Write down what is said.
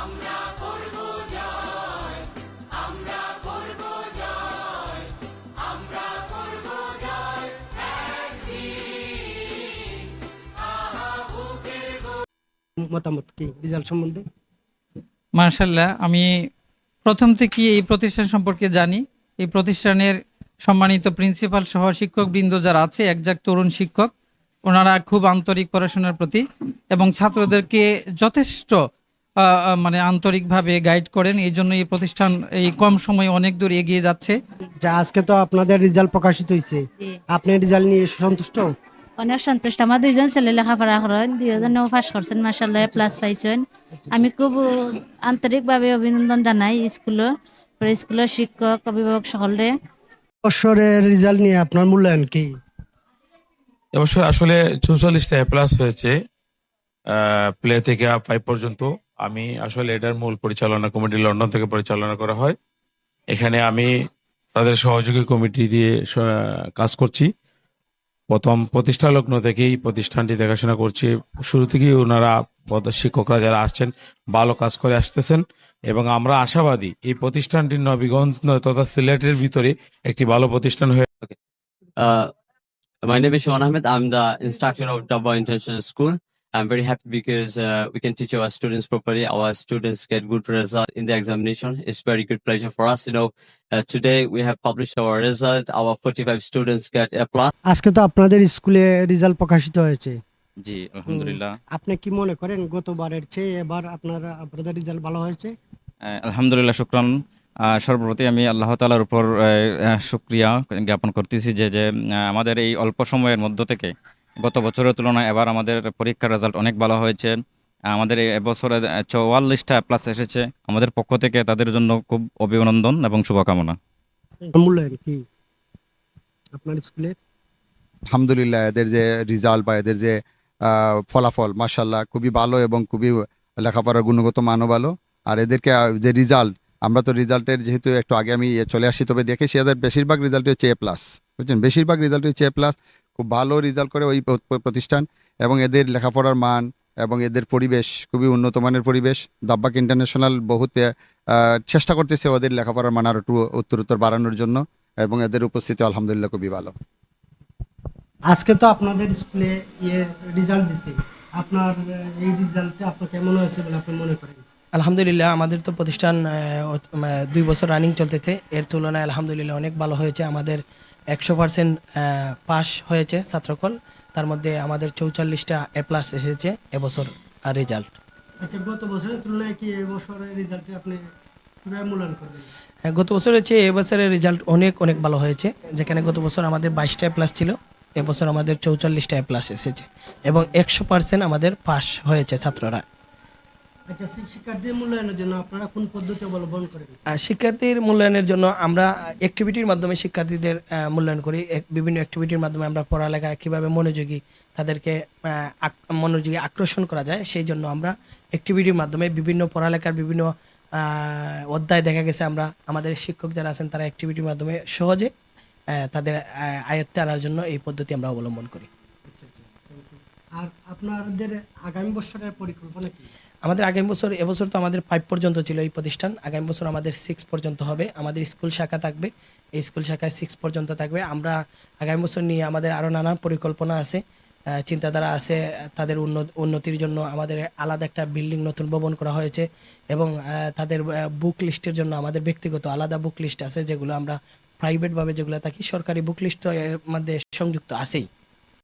আমরা করব জয়, আমরা করব জয়, আমরা করব জয় একদিন। আহা বুকের মতামত কি রেজাল্ট সম্বন্ধে? মার্শাল্লাহ, আমি প্রথম থেকে এই প্রতিষ্ঠান সম্পর্কে জানি। এই প্রতিষ্ঠানের সম্মানিত প্রিন্সিপাল সহ শিক্ষকবৃন্দ যারা আছে, একজাক তরুণ শিক্ষক, ওনারা খুব আন্তরিক পড়াশোনার প্রতি এবং ছাত্রদেরকে যথেষ্ট মানে আন্তরিকভাবে গাইড করেন। এই জন্য এই প্রতিষ্ঠান এই কম সময়ে অনেক দূর এগিয়ে যাচ্ছে। যা আজকে তো আপনাদের রেজাল্ট প্রকাশিত হয়েছে, আপনি রেজাল্ট নিয়ে সন্তুষ্ট? অনেক সন্তুষ্ট। আমার দুইজন ছেলে লেখাপড়া করেন, দুইজনেও পাস করছেন, মাশাআল্লাহ প্লাস পাইছেন। আমি খুব আন্তরিকভাবে অভিনন্দন জানাই স্কুলের শিক্ষক, অভিভাবক সকলরে। বছরের রেজাল্ট নিয়ে আপনার মূল্যায়ন কি? এবছর আসলে 44টা A+ হয়েছে প্লে থেকে 5 পর্যন্ত। আমি আসলে এটার মূল পরিচালনা কমিটি লন্ডন থেকে পরিচালনা করা হয়। এখানে আমি তাদের সহযোগী কমিটি দিয়ে কাজ করছি। প্রথম প্রতিষ্ঠা লগ্ন থেকেই প্রতিষ্ঠানটি দেখাশোনা করছি। শুরু থেকেই ওনারা শিক্ষকরা যারা আসছেন ভালো কাজ করে আসতেছেন এবং আমরা আশাবাদী এই প্রতিষ্ঠানটি নবীগঞ্জ তথা সিলেটের ভিতরে একটি ভালো প্রতিষ্ঠান হয়ে। Uh, my name is Sean Ahmed. I'm the instructor of Dabba International School. I'm very happy because we can teach our students properly. Our students get good result in the examination. It's very good pleasure for us. Today we have published our result. Our 45 students get A+. আজকে তো আপনাদের স্কুলে result প্রকাশিত হয়েছে। জি আলহামদুলিল্লাহ। আপনি কি মনে করেন গতবারের চেয়ে এবার আপনাদের রেজাল্ট ভালো হয়েছে? আলহামদুলিল্লাহ, শুকরান। সর্বপ্রতি আমি আল্লাহ তাআলার উপর শুকরিয়া জ্ঞাপন করতেছি যে আমাদের এই অল্প সময়ের মধ্য থেকে গত বছরের তুলনায় এবার আমাদের পরীক্ষার রেজাল্ট অনেক ভালো হয়েছে। আমাদের এবছরে 44টা A+ এসেছে। আমাদের পক্ষ থেকে তাদের জন্য খুব অভিনন্দন এবং শুভকামনা। মূল্যায়ন কি আপনার স্কুলের? আলহামদুলিল্লাহ, এদের যে রেজাল্ট বা এদের যে ফলাফল মাশাআল্লাহ খুবই ভালো এবং খুবই লেখাপড়ার গুণগত মানও ভালো। আর এদেরকে যে রেজাল্ট, আমরা তো রেজাল্টের যেহেতু একটু আগে আমি চলে আসছি, তবে দেখেছি এদের বেশিরভাগ রেজাল্ট হচ্ছে A+, বুঝছেন, বেশিরভাগ রেজাল্ট হচ্ছে A+। খুব ভালো রেজাল্ট করে ওই প্রতিষ্ঠান এবং এদের লেখাপড়ার মান এবং এদের পরিবেশ খুবই উন্নত মানের পরিবেশ। দাব্বাক ইন্টারন্যাশনাল বহুত চেষ্টা করতেছে ওদের লেখাপড়ার মান আরো একটু উত্তরোত্তর বাড়ানোর জন্য এবং এদের উপস্থিতি আলহামদুলিল্লাহ খুবই ভালো। আজকে তো আপনাদের স্কুলে রেজাল্ট দিছে, আপনার এই রেজাল্টটা আপনার কেমন হয়েছে বলে আপনি মনে করেন? আলহামদুলিল্লাহ, আমাদের তো প্রতিষ্ঠান 2 বছর রানিং চলতেছে। এর তুলনায় আলহামদুলিল্লাহ অনেক ভালো হয়েছে। আমাদের 100% পাস হয়েছে ছাত্রকল। তার মধ্যে আমাদের 44টা A+ এসেছে এবছর রেজাল্ট। আচ্ছা, গত বছরের তুলনায় কি এবছরের রেজাল্টে আপনি কিভাবে মূল্যায়ন করবেন? গত বছরের চেয়ে এবছরের রেজাল্ট অনেক অনেক ভালো হয়েছে। যেখানে গত বছর আমাদের 22টা A+ ছিল, এবছর আমাদের 44টা A+ এসেছে এবং 100% আমাদের পাস হয়েছে ছাত্ররা। আচ্ছা, শিক্ষার্থীর মূল্যায়নের জন্য আপনারা কোন পদ্ধতি অবলম্বন করেন? শিক্ষার্থীর মূল্যায়নের জন্য আমরা অ্যাক্টিভিটির মাধ্যমে শিক্ষার্থীদের মূল্যায়ন করি। বিভিন্ন অ্যাক্টিভিটির মাধ্যমে আমরা পড়ালেখা কীভাবে তাদেরকে মনোযোগী আকর্ষণ করা যায়, সেই জন্য আমরা অ্যাক্টিভিটির মাধ্যমে বিভিন্ন পড়ালেখার বিভিন্ন অধ্যায় দেখা গেছে আমরা আমাদের শিক্ষক যারা আছেন তারা অ্যাক্টিভিটির মাধ্যমে সহজে তাদের আয়ত্তে আনার জন্য এই পদ্ধতি আমরা অবলম্বন করি। আর আপনাদের আগামী বছরের পরিকল্পনা কি? আমাদের আগামী বছর, এবছর তো আমাদের 5 পর্যন্ত ছিল এই প্রতিষ্ঠান, আগামী বছর আমাদের 6 পর্যন্ত হবে। আমাদের স্কুল শাখা থাকবে, এই স্কুল শাখায় 6 পর্যন্ত থাকবে। আমরা আগামী বছর নিয়ে আমাদের আরও নানান পরিকল্পনা আছে, চিন্তাধারা আছে। তাদের উন্নতির জন্য আমাদের আলাদা একটা বিল্ডিং নতুন ভবন করা হয়েছে এবং তাদের বুক লিস্টের জন্য আমাদের ব্যক্তিগত আলাদা বুক লিস্ট আছে, যেগুলো আমরা প্রাইভেটভাবে যেগুলো থাকি, সরকারি বুক লিস্ট এর মধ্যে সংযুক্ত আছেই।